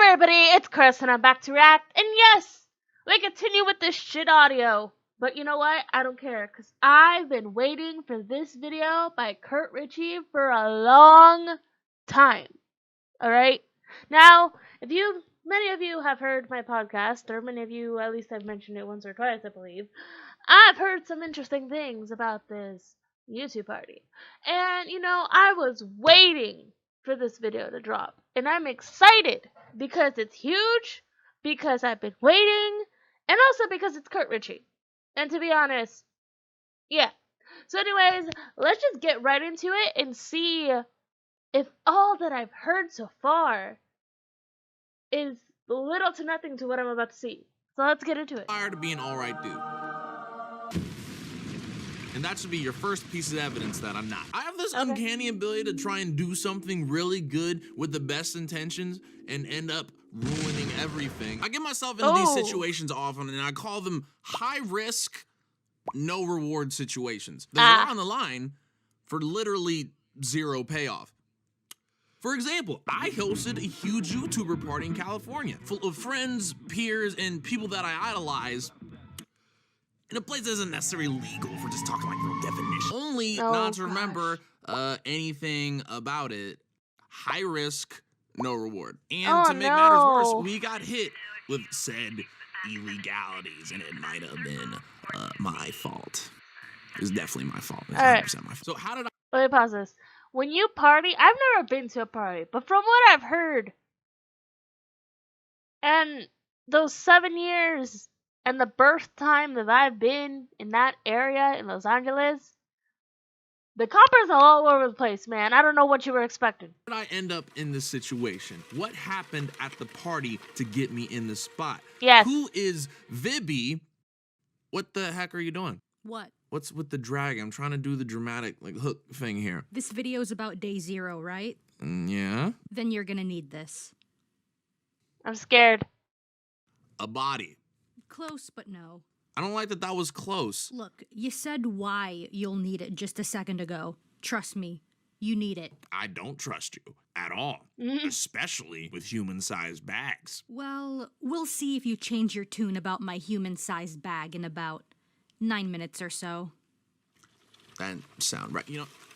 everybody, it's Chris and I'm back to react, and yes, we continue with this shit audio. But you know what? I don't care, because I've been waiting for this video by CurtRichy for a long time. Alright? Now, many of you have heard my podcast, or many of you, at least I've mentioned it once or twice, I believe. I've heard some interesting things about this YouTube party. And, I was waiting for this video to drop. And I'm excited because it's huge, because I've been waiting, and also because it's CurtRichy. And to be honest, yeah. So anyways, let's just get right into it and see if all that I've heard so far is little to nothing to what I'm about to see. So let's get into it. To be an alright dude. And that should be your first piece of evidence that I'm not. I have this uncanny ability to try and do something really good with the best intentions and end up ruining everything. I get myself into these situations often, and I call them high risk, no reward situations. They're on the line for literally zero payoff. For example, I hosted a huge YouTuber party in California, full of friends, peers, and people that I idolize, in a place that isn't necessarily legal for just talking like real definition. Only not to remember anything about it. High risk, no reward. And to make matters worse, we got hit with said illegalities, and it might have been my fault. It was definitely my fault. It was 100% my fault. So how did I... Let me pause this. When you party, I've never been to a party, but from what I've heard, and those 7 years and the birth time that I've been in that area in Los Angeles, the coppers are all over the place, man. I don't know what you were expecting. How did I end up in this situation? What happened at the party to get me in this spot? Yes. Who is Vibby? What the heck are you doing? What? What's with the drag? I'm trying to do the dramatic hook thing here. This video is about day 0, right? Yeah. Then you're gonna need this. I'm scared. A body. Close, but no. I don't like that that was close. Look, you said why you'll need it just a second ago. Trust me, you need it. I don't trust you at all, especially with human-sized bags. Well, we'll see if you change your tune about my human-sized bag in about 9 minutes or so. That sound right.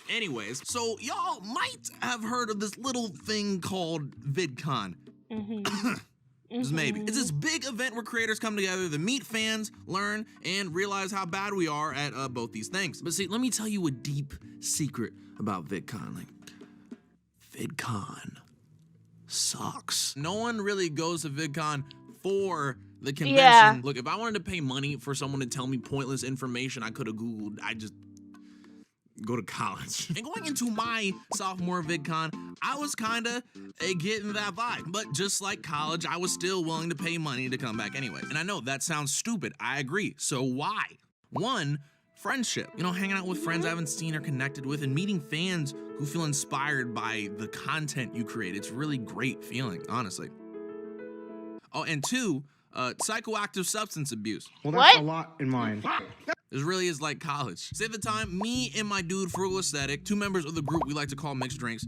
Anyways, so y'all might have heard of this little thing called VidCon. Maybe. It's this big event where creators come together to meet fans, learn, and realize how bad we are at both these things. But see, let me tell you a deep secret about VidCon. VidCon sucks. No one really goes to VidCon for the convention. Yeah. Look, if I wanted to pay money for someone to tell me pointless information I could have Googled, I'd just go to college. And going into my sophomore VidCon, I was kind of getting that vibe. But just like college, I was still willing to pay money to come back anyway. And I know that sounds stupid. I agree. So why? 1, friendship. Hanging out with friends I haven't seen or connected with, and meeting fans who feel inspired by the content you create. It's a really great feeling, honestly. Oh, and 2, psychoactive substance abuse. Well, that's a lot in mine. This really is like college. Say the time, me and my dude, Frugal Aesthetic, 2 members of the group we like to call mixed drinks,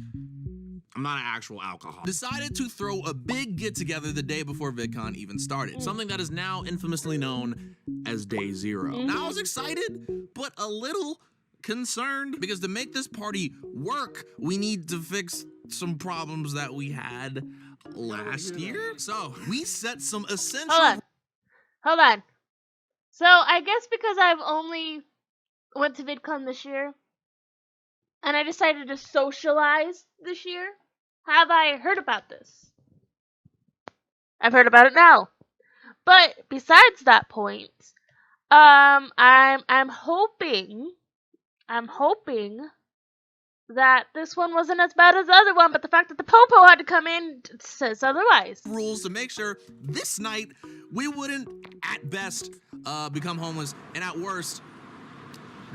I'm not an actual alcoholic, decided to throw a big get-together the day before VidCon even started. Something that is now infamously known as Day 0. Now, I was excited, but a little concerned, because to make this party work, we need to fix some problems that we had last year. So, we set some essential... Hold on. So, I guess because I've only went to VidCon this year, and I decided to socialize this year, have I heard about this? I've heard about it now. But besides that point, I'm hoping that this one wasn't as bad as the other one, but the fact that the Popo had to come in says otherwise. Rules to make sure this night we wouldn't, at best, become homeless, and at worst,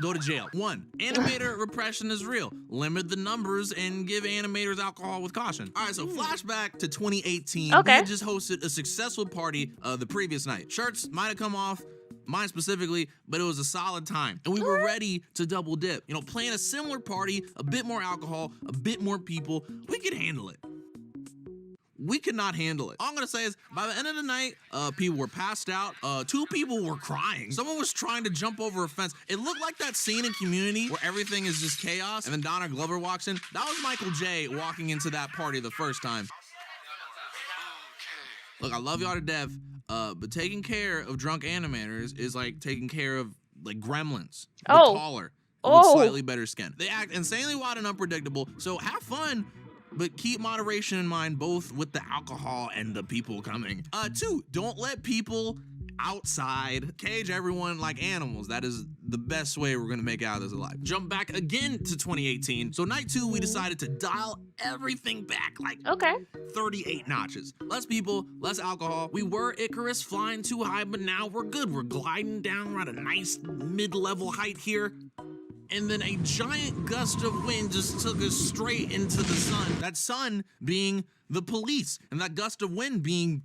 go to jail. 1, animator repression is real. Limit the numbers and give animators alcohol with caution. All right, so flashback to 2018. We had just hosted a successful party the previous night. Shirts might have come off, mine specifically, but it was a solid time. And we were ready to double dip. Playing a similar party, a bit more alcohol, a bit more people, we could handle it. we could not handle it. All I'm gonna say is, by the end of the night, people were passed out. 2 people were crying. Someone was trying to jump over a fence. It looked like that scene in Community where everything is just chaos, and then Donald Glover walks in. That was Michael J. walking into that party the first time. Look, I love y'all to death, but taking care of drunk animators is like taking care of like gremlins, but taller, with slightly better skin. They act insanely wild and unpredictable, so have fun, but keep moderation in mind, both with the alcohol and the people coming. 2, don't let people outside cage everyone like animals. That is the best way we're gonna make it out of this alive. Jump back again to 2018. So night 2, we decided to dial everything back like 38 notches. Less people, less alcohol. We were Icarus flying too high, but now we're good. We're gliding down. We're at a nice mid-level height here. And then a giant gust of wind just took us straight into the sun. That sun being the police, and that gust of wind being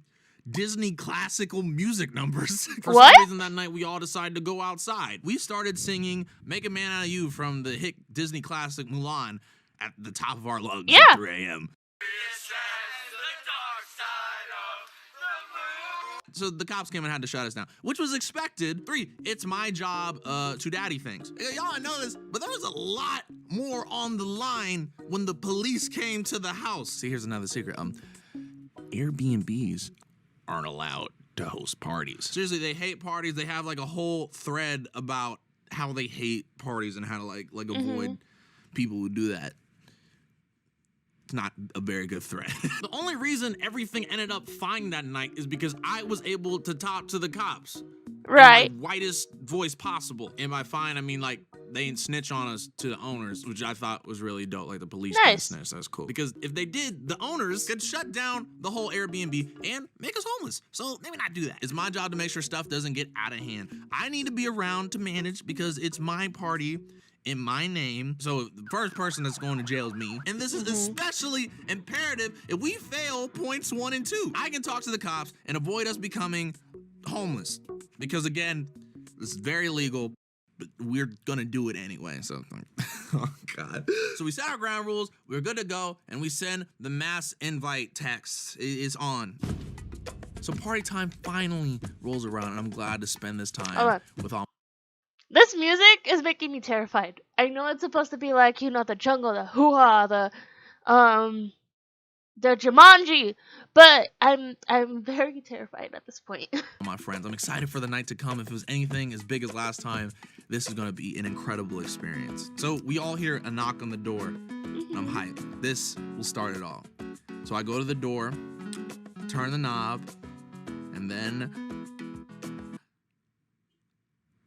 Disney classical music numbers. For some reason that night, we all decided to go outside. We started singing Make a Man Out of You from the hit Disney classic Mulan at the top of our lungs at 3 a.m. So the cops came and had to shut us down, which was expected. 3, it's my job to daddy things. Y'all know this, but there was a lot more on the line when the police came to the house. See, here's another secret. Airbnbs aren't allowed to host parties. Seriously, they hate parties. They have like a whole thread about how they hate parties and how to like avoid people who do that. It's not a very good thread. The only reason everything ended up fine that night is because I was able to talk to the cops. Right. In my whitest voice possible. And by fine, I mean like they didn't snitch on us to the owners, which I thought was really dope. Like the police didn't snitch. That's cool. Because if they did, the owners could shut down the whole Airbnb and make us homeless. So maybe not do that. It's my job to make sure stuff doesn't get out of hand. I need to be around to manage because it's my party in my name. So the first person that's going to jail is me. And this is especially imperative if we fail points 1 and 2. I can talk to the cops and avoid us becoming homeless. Because again, this is very illegal, but we're gonna do it anyway. So, oh God. So we set our ground rules, we're good to go, and we send the mass invite text. It's on. So party time finally rolls around, and I'm glad to spend this time with all. This music is making me terrified. I know it's supposed to be like, you know, the jungle, the hoo-ha, the Jumanji, but I'm very terrified at this point. My friends, I'm excited for the night to come. If it was anything as big as last time, this is gonna be an incredible experience. So we all hear a knock on the door, and I'm hyped. This will start it all. So I go to the door, turn the knob, and then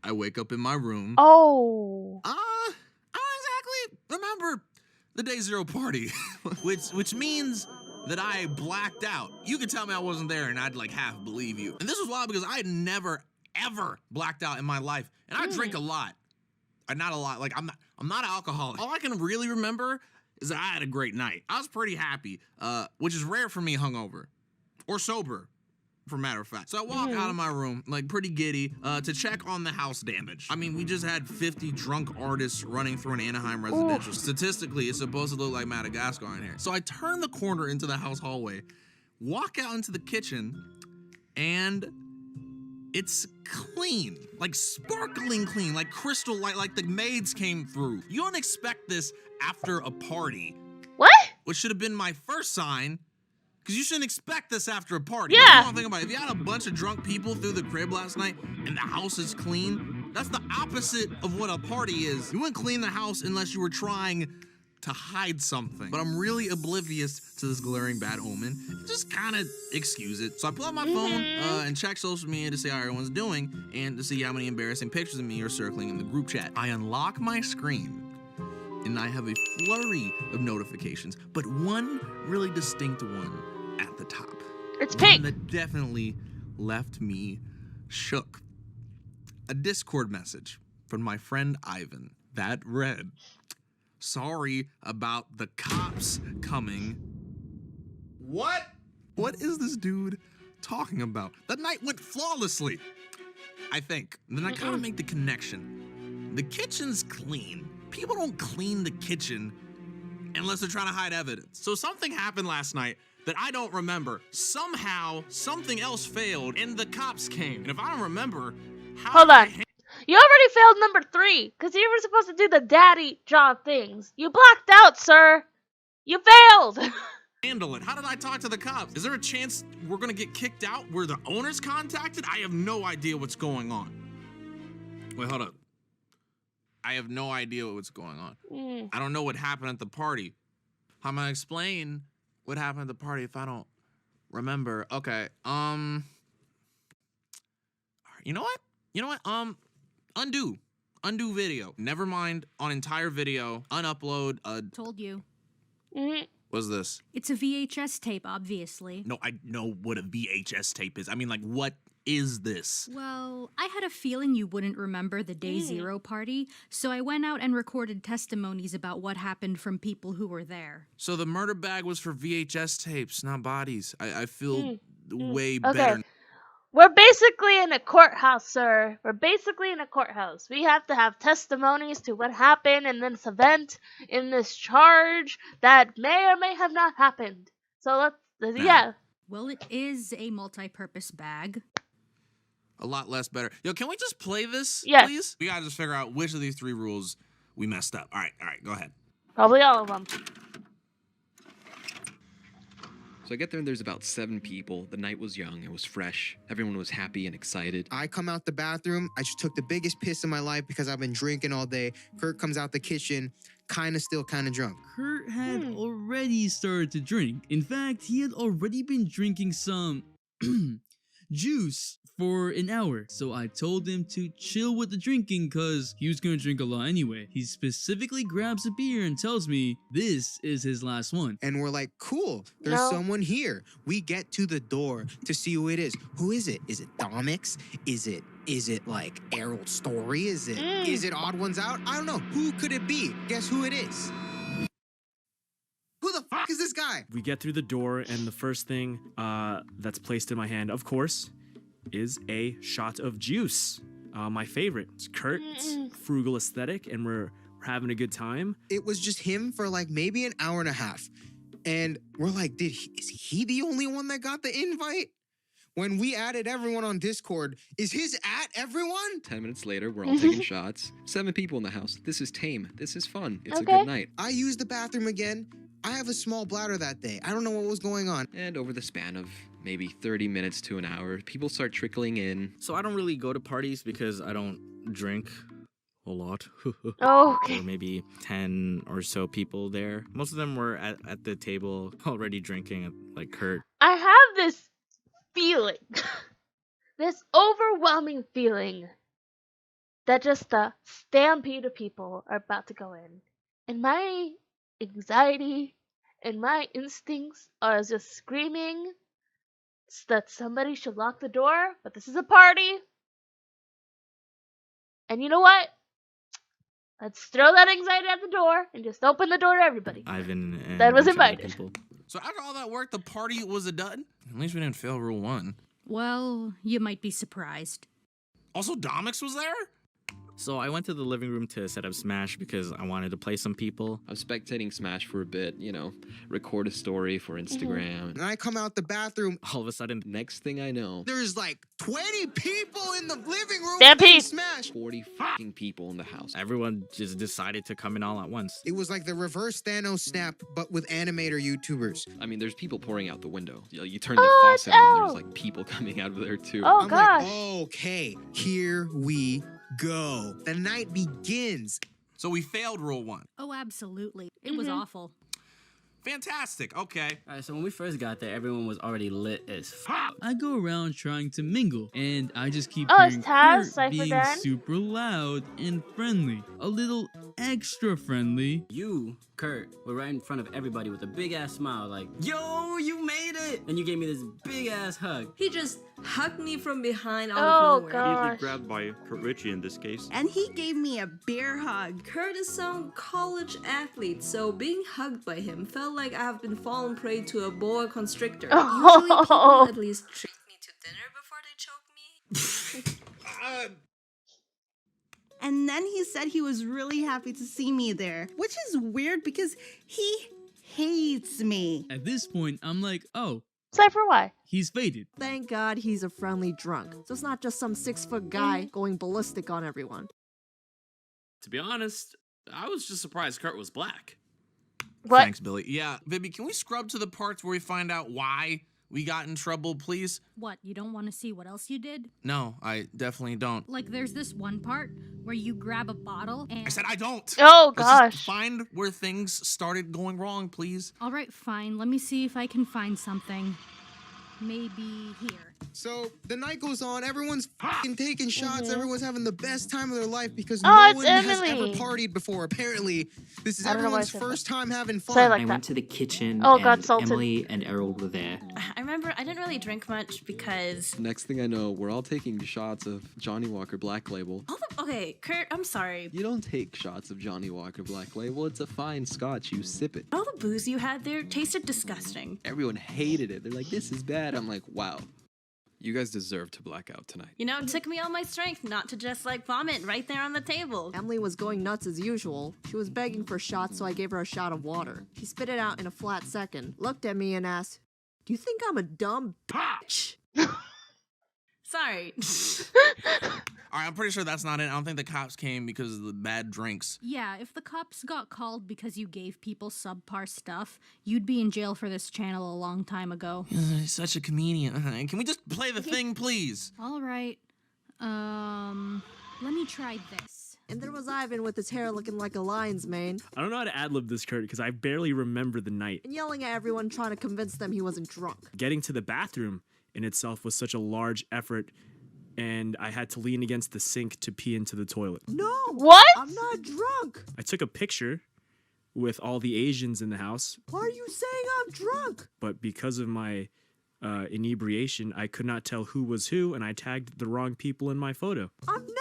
I wake up in my room. I don't exactly remember the day 0 party, which means that I blacked out. You could tell me I wasn't there and I'd like half believe you. And this was wild because I had never, ever blacked out in my life. And I drink a lot. Not a lot, like I'm not an alcoholic. All I can really remember is that I had a great night. I was pretty happy, which is rare for me hungover or sober, for matter of fact. So I walk out of my room, like pretty giddy, to check on the house damage. I mean, we just had 50 drunk artists running through an Anaheim residential. Statistically, it's supposed to look like Madagascar in here. So I turn the corner into the house hallway, walk out into the kitchen, and it's clean, like sparkling clean, like crystal light, like the maids came through. You don't expect this after a party. What? Which should have been my first sign. Because you shouldn't expect this after a party. Yeah. Think about it. If you had a bunch of drunk people through the crib last night and the house is clean, that's the opposite of what a party is. You wouldn't clean the house unless you were trying to hide something. But I'm really oblivious to this glaring bad omen. Just kind of excuse it. So I pull out my phone and check social media to see how everyone's doing and to see how many embarrassing pictures of me are circling in the group chat. I unlock my screen and I have a flurry of notifications, but one really distinct one at the top. It's pink. That definitely left me shook. A Discord message from my friend Ivan that read, "Sorry about the cops coming." What? What is this dude talking about? That night went flawlessly, I think. And then I kind of make the connection. The kitchen's clean. People don't clean the kitchen unless they're trying to hide evidence. So something happened last night that I don't remember. Somehow, something else failed, and the cops came. And if I don't remember, how Hold did I on. You already failed number 3, because you were supposed to do the daddy job things. You blacked out, sir. You failed. handle it? How did I talk to the cops? Is there a chance we're gonna get kicked out? Were the owners contacted? I have no idea what's going on. Wait, hold up. I have no idea what's going on. I don't know what happened at the party. How am I gonna explain what happened at the party if I don't remember? Okay, you know what? Undo video. Never mind on entire video. Unupload. Told you. What's this? It's a VHS tape, obviously. No, I know what a VHS tape is. I mean, like, what is this? Well, I had a feeling you wouldn't remember the Day Zero party, so I went out and recorded testimonies about what happened from people who were there. So the murder bag was for VHS tapes, not bodies. I feel way better. We're basically in a courthouse, sir. We're basically in a courthouse. We have to have testimonies to what happened in this event, in this charge that may or may have not happened. So yeah. Well, it is a multi-purpose bag. A lot less better. Yo, can we just play this, please? We gotta just figure out which of these 3 rules we messed up. All right, go ahead. Probably all of them. So I get there and there's about 7 people. The night was young, it was fresh. Everyone was happy and excited. I come out the bathroom. I just took the biggest piss in my life because I've been drinking all day. Kurt comes out the kitchen, kind of drunk. Kurt had already started to drink. In fact, he had already been drinking some juice for an hour. So I told him to chill with the drinking because he was going to drink a lot anyway. He specifically grabs a beer and tells me this is his last one. And we're like, cool, there's someone here. We get to the door to see who it is. Who is it? Is it Domics? Is it like Errol Story? Is it Odd Ones Out? I don't know. Who could it be? Guess who it is? Who the fuck is this guy? We get through the door, and the first thing that's placed in my hand, of course, is a shot of juice. My favorite. It's Kurt's frugal aesthetic, and we're having a good time. It was just him for like maybe an hour and a half. And we're like, is he the only one that got the invite? When we added everyone on Discord, is his at everyone? 10 minutes later, we're all taking shots. 7 people in the house. This is tame. This is fun. It's a good night. I used the bathroom again. I have a small bladder that day. I don't know what was going on. And over the span of maybe 30 minutes to an hour, people start trickling in. So I don't really go to parties because I don't drink a lot. Okay. Or maybe 10 or so people there. Most of them were at the table already drinking, like Kurt. I have this feeling, this overwhelming feeling that just a stampede of people are about to go in. And my anxiety and my instincts are just screaming that somebody should lock the door, but this is a party. And you know what? Let's throw that anxiety at the door and just open the door to everybody. Ivan and that was invited. So after all that work, the party was a dud? At least we didn't fail rule 1. Well, you might be surprised. Also, Domics was there? So I went to the living room to set up Smash because I wanted to play some people. I was spectating Smash for a bit, record a story for Instagram. And I come out the bathroom. All of a sudden, next thing I know, there's like 20 people in the living room Stampede. playing Smash. 40 fucking people in the house. everyone just decided to come in all at once. It was like the reverse Thanos snap, but with animator YouTubers. I mean, there's people pouring out the window. You turn the faucet on, and there's like people coming out of there too. Oh, I'm gosh. like, okay, here we go. The night begins. So we failed rule 1. Oh, absolutely. It was awful. Fantastic. Okay. Alright, so when we first got there, everyone was already lit as fuck. I go around trying to mingle, and I just keep Oh, it's hearing Taz, Kurt Cypher being Dan. super loud and friendly. A little extra friendly. You, Kurt, were right in front of everybody with a big ass smile, like, yo, you made it! And you gave me this big ass hug. He just hugged me from behind out Oh, of nowhere. gosh. Immediately grabbed by CurtRichy in this case. And he gave me a bear hug. Kurt is some college athlete, so being hugged by him felt like I have been fallen prey to a boa constrictor. Usually people at least treat me to dinner before they choke me. And then he said he was really happy to see me there, which is weird because he hates me. At this point, I'm like, oh, Cypher, why? he's faded. Thank God he's a friendly drunk, so it's not just some 6-foot guy going ballistic on everyone. To be honest, I was just surprised Kurt was black. What? Thanks, Billy. Yeah, Vibi, can we scrub to the parts where we find out why we got in trouble, please? What, you don't want to see what else you did? No, I definitely don't. Like, there's this one part where you grab a bottle and... I said I don't. Oh, Let's gosh. just find where things started going wrong, please. All right, fine. Let me see if I can find something. Maybe here. So the night goes on, everyone's fucking taking shots, everyone's having the best time of their life because Oh, no it's one has Emily. ever partied before. Apparently, this is I don't know why I everyone's said first time having Say fun. like I that. went to the kitchen Oh, God, and Sultan. Emily and Errol were there. I remember I didn't really drink much because... Next thing I know, we're all taking shots of Johnny Walker Black Label. Okay, Kurt, I'm sorry. You don't take shots of Johnny Walker Black Label. It's a fine scotch. You sip it. All the booze you had there tasted disgusting. Everyone hated it. They're like, this is bad. I'm like, wow. You guys deserve to black out tonight. You know, it took me all my strength not to just like vomit right there on the table. Emily was going nuts as usual. She was begging for shots, so I gave her a shot of water. She spit it out in a flat second, looked at me and asked, "Do you think I'm a dumb bitch?" Sorry. All right, I'm pretty sure that's not it. I don't think the cops came because of the bad drinks. Yeah, if the cops got called because you gave people subpar stuff, you'd be in jail for this channel a long time ago. He's such a comedian. Can we just play the thing, please? All right. Let me try this. And there was Ivan with his hair looking like a lion's mane, I don't know how to ad-lib this, Kurt, because I barely remember the night. and yelling at everyone trying to convince them he wasn't drunk. Getting to the bathroom in itself was such a large effort, and I had to lean against the sink to pee into the toilet. No! What? I'm not drunk! I took a picture with all the Asians in the house, Why are you saying I'm drunk? but because of my inebriation, I could not tell who was who, and I tagged the wrong people in my photo. I'm not!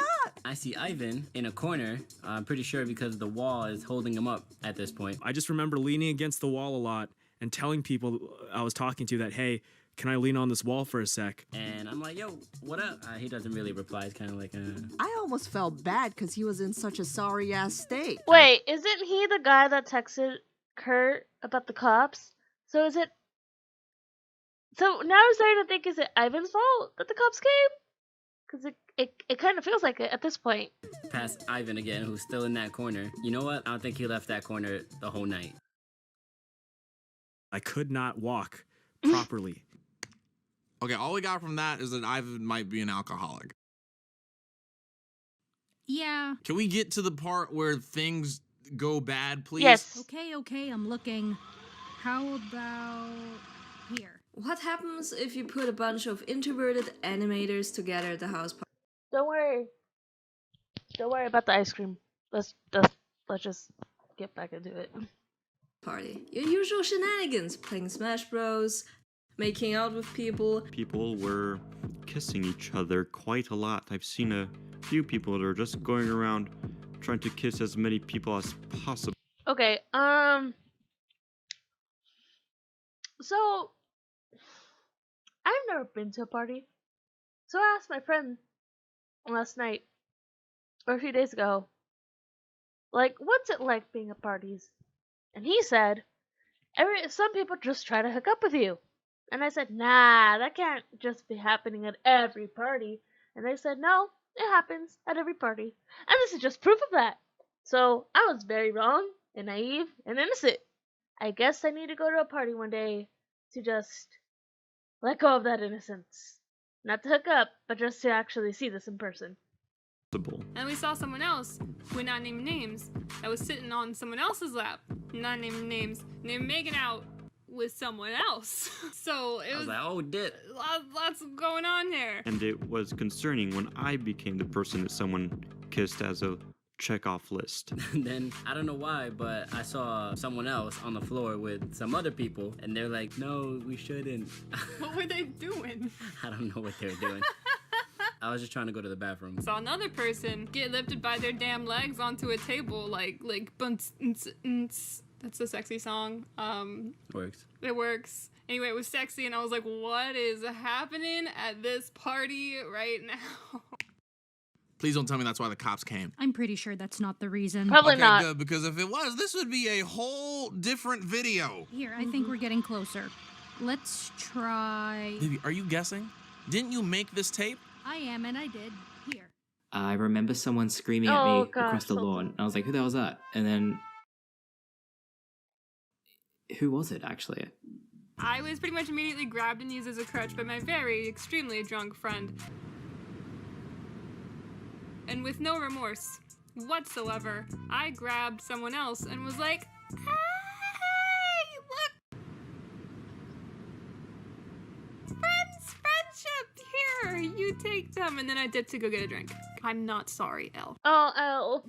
I see Ivan in a corner. I'm pretty sure because the wall is holding him up at this point. I just remember leaning against the wall a lot and telling people I was talking to that, hey, can I lean on this wall for a sec? And I'm like, yo, what up? He doesn't really reply. It's kind of like, I almost felt bad because he was in such a sorry-ass state. Wait, isn't he the guy that texted Kurt about the cops? So is it... So now I'm starting to think, is it Ivan's fault that the cops came? Because it kind of feels like it at this point. past Ivan again, who's still in that corner. You know what? I don't think he left that corner the whole night. I could not walk properly. Okay, all we got from that is that Ivan might be an alcoholic. Yeah. Can we get to the part where things go bad, please? Yes. Okay, I'm looking. How about here? What happens if you put a bunch of introverted animators together at the house party? Don't worry. Don't worry about the ice cream. Let's just get back into it. Party. Your usual shenanigans, playing Smash Bros, making out with people. People were kissing each other quite a lot. I've seen a few people that are just going around trying to kiss as many people as possible. Okay, so I've never been to a party. So I asked my friend last night, or a few days ago, like, what's it like being at parties? And he said, some people just try to hook up with you. And I said, nah, that can't just be happening at every party. And they said, no, it happens at every party. And this is just proof of that. So I was very wrong and naive and innocent. I guess I need to go to a party one day to just let go of that innocence. Not to hook up, but just to actually see this in person. And we saw someone else, who not naming names, that was sitting on someone else's lap, not naming names, and they were making out with someone else. So it I was like, oh, dip. Lots going on here. And it was concerning when I became the person that someone kissed as a check-off list. And then, I don't know why, but I saw someone else on the floor with some other people, and they're like, no, we shouldn't. What were they doing? I don't know what they were doing. I was just trying to go to the bathroom. Saw another person get lifted by their damn legs onto a table, like bunts. That's a sexy song. Works. It works. Anyway, it was sexy, and I was like, what is happening at this party right now? Please don't tell me that's why the cops came. I'm pretty sure that's not the reason. Probably okay, not. Good, because if it was, this would be a whole different video. Here, I think we're getting closer. Let's try... Baby, are you guessing? Didn't you make this tape? I am, and I did. Here. I remember someone screaming at me across the lawn. I was like, who the hell was that? And then... Who was it, actually? I was pretty much immediately grabbed and used as a crutch by my very extremely drunk friend. And with no remorse whatsoever, I grabbed someone else and was like, hey, look! Friendship, here, you take them. And then I dipped to go get a drink. I'm not sorry, Elle. Oh, Elle.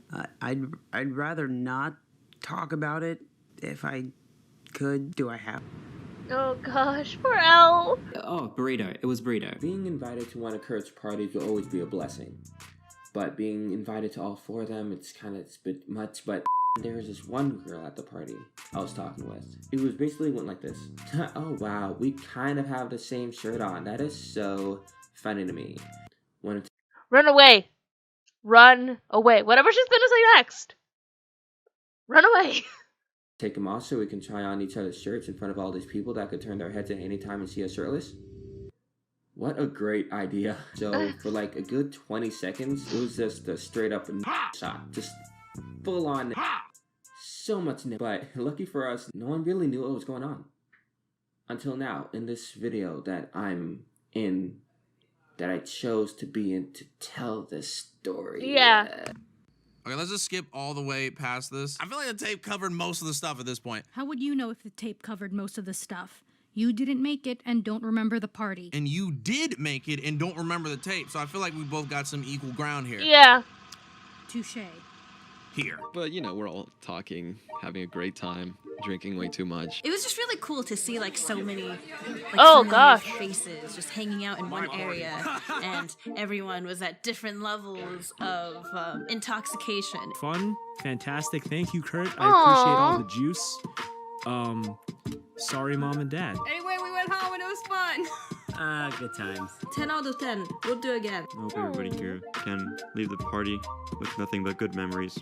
I'd rather not talk about it if I could. Do I have? Oh gosh, poor Elle. Oh, burrito. It was burrito. Being invited to one of Kurt's parties will always be a blessing. But being invited to all four of them, it's a bit much. But there was this one girl at the party I was talking with. It was basically went like this. Oh wow, we kind of have the same shirt on. That is so funny to me. Run away. Run away. Whatever she's gonna say next. Run away. Take them off so we can try on each other's shirts in front of all these people that could turn their heads at any time and see us shirtless. What a great idea. So for like a good 20 seconds, it was just a straight up shot. Just full on. So much nip. But lucky for us, no one really knew what was going on. Until now, in this video that I'm in, that I chose to be in to tell this story. Yeah. Okay, let's just skip all the way past this. I feel like the tape covered most of the stuff at this point. How would you know if the tape covered most of the stuff? You didn't make it and don't remember the party. And you did make it and don't remember the tape, so I feel like we both got some equal ground here. Yeah. Touche. Here. But, you know, we're all talking, having a great time, drinking way too much. It was just really cool to see like so many faces just hanging out in one area, and everyone was at different levels of intoxication. Fun, fantastic. Thank you, Kurt. I appreciate all the juice. Sorry, Mom and Dad. Anyway, we went home and it was fun. Good times. 10 out of 10. We'll do again. I hope everybody here can leave the party with nothing but good memories.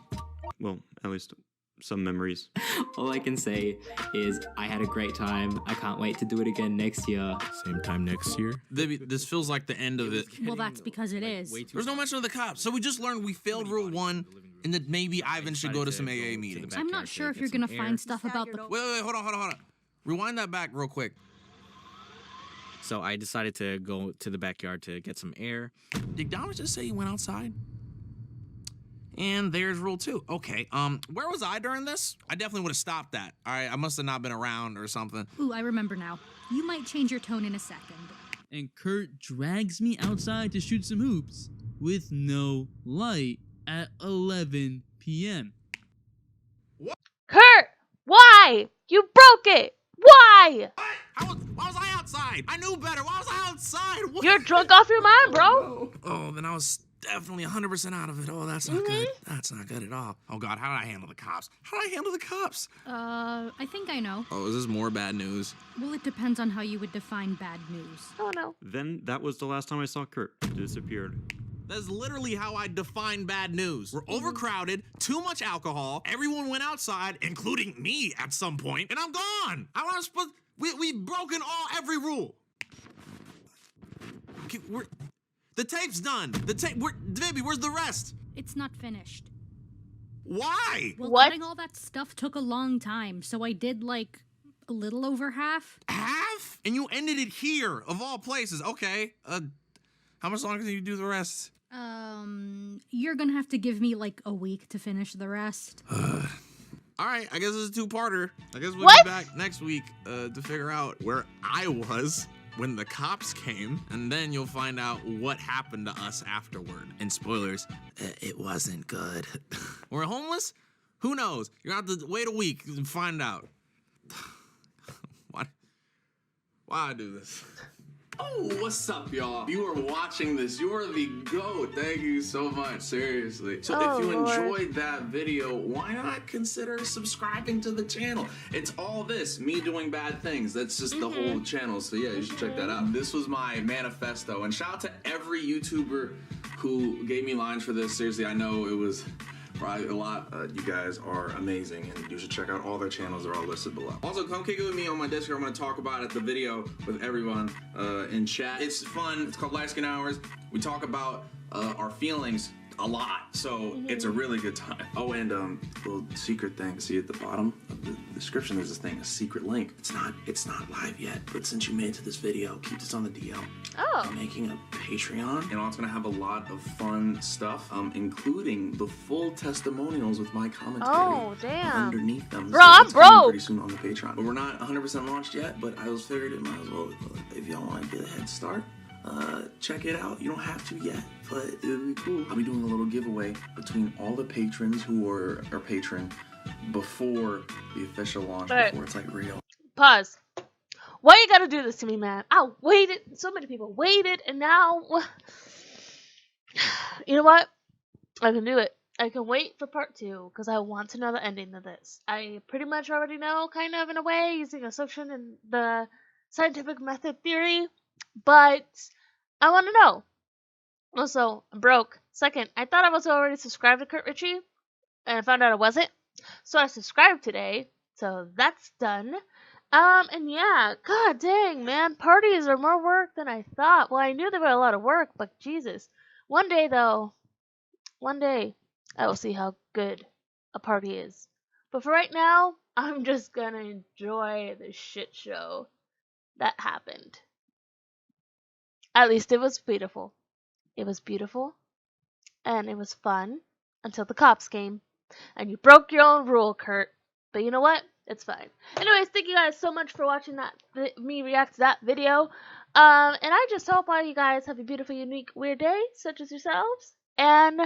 Well, at least some memories. All I can say is I had a great time. I can't wait to do it again next year. Same time next year? This feels like the end of it. Well, that's because it is. There's no mention of the cops. So we just learned we failed rule 1 and that maybe Ivan should go to some AA meetings. I'm not sure if you're gonna find stuff about the... Wait, hold on. Rewind that back real quick. So I decided to go to the backyard to get some air. Did Domics just say he went outside? And there's rule 2. Okay, where was I during this? I definitely would have stopped that. All right, I must have not been around or something. Ooh, I remember now. You might change your tone in a second. And Kurt drags me outside to shoot some hoops with no light at 11 p.m. What? Kurt! Why? You broke it! Why? Why was I outside? I knew better. Why was I outside? What? You're drunk off your mind, bro. Oh, then I was definitely 100% out of it. Oh, that's not good. That's not good at all. Oh, God, how did I handle the cops? I think I know. Oh, is this more bad news? Well, it depends on how you would define bad news. Oh, no. Then that was the last time I saw Kurt. He disappeared. That's literally how I define bad news. We're overcrowded, too much alcohol, everyone went outside, including me at some point, and I'm gone. I was supposed... We've broken every rule. Okay, the tape's done. Baby, where's the rest? It's not finished. Why? Well, cutting all that stuff took a long time, so I did like a little over half. Half? And you ended it here, of all places. Okay. How much longer can you do the rest? You're gonna have to give me like a week to finish the rest. All right, I guess it's a 2-parter. I guess we'll be back next week to figure out where I was when the cops came, and then you'll find out what happened to us afterward. And spoilers, it wasn't good. We're homeless? Who knows? You're gonna have to wait a week and find out. Why I do this? Oh, what's up, y'all? You are watching this. You are the GOAT. Thank you so much. Seriously. So if you enjoyed that video, why not consider subscribing to the channel? It's all this, me doing bad things. That's just the whole channel. So yeah, you should check that out. This was my manifesto. And shout out to every YouTuber who gave me lines for this. Seriously, I know it was probably a lot. You guys are amazing, and you should check out all their channels. They're all listed below. Also, come kick it with me on my Discord. I'm going to talk about it, the video with everyone in chat. It's fun. It's called Light Skin Hours. We talk about our feelings a lot, so it's a really good time. Oh, and little secret thing. See at the bottom of the description, there's this thing, a secret link. It's not live yet, but since you made it to this video, keep this on the DL. I'm making a Patreon. You know, it's gonna have a lot of fun stuff, including the full testimonials with my commentary underneath them. Bro, So I'm it's coming broke. pretty soon on the Patreon. But we're not 100% launched yet, but I was figured it might as well, if y'all want to get a head start, check it out. You don't have to yet, but it would be cool. I'll be doing a little giveaway between all the patrons who are patron before the official launch, before it's like real. Pause. Why you gotta do this to me, man? I waited. So many people waited, and now, you know what? I can do it. I can wait for part 2 because I want to know the ending of this. I pretty much already know, kind of in a way, using assumption and the scientific method theory, but I want to know. Also, I'm broke. Second, I thought I was already subscribed to Curt Ritchie, and I found out I wasn't. So I subscribed today. So that's done. And yeah, god dang, man, parties are more work than I thought. Well, I knew they were a lot of work, but Jesus. One day, though, I will see how good a party is. But for right now, I'm just gonna enjoy the shit show that happened. At least it was beautiful. It was beautiful, and it was fun until the cops came. And you broke your own rule, Curt. But you know what? It's fine. Anyways, thank you guys so much for watching me react to that video. And I just hope all you guys have a beautiful, unique, weird day, such as yourselves. And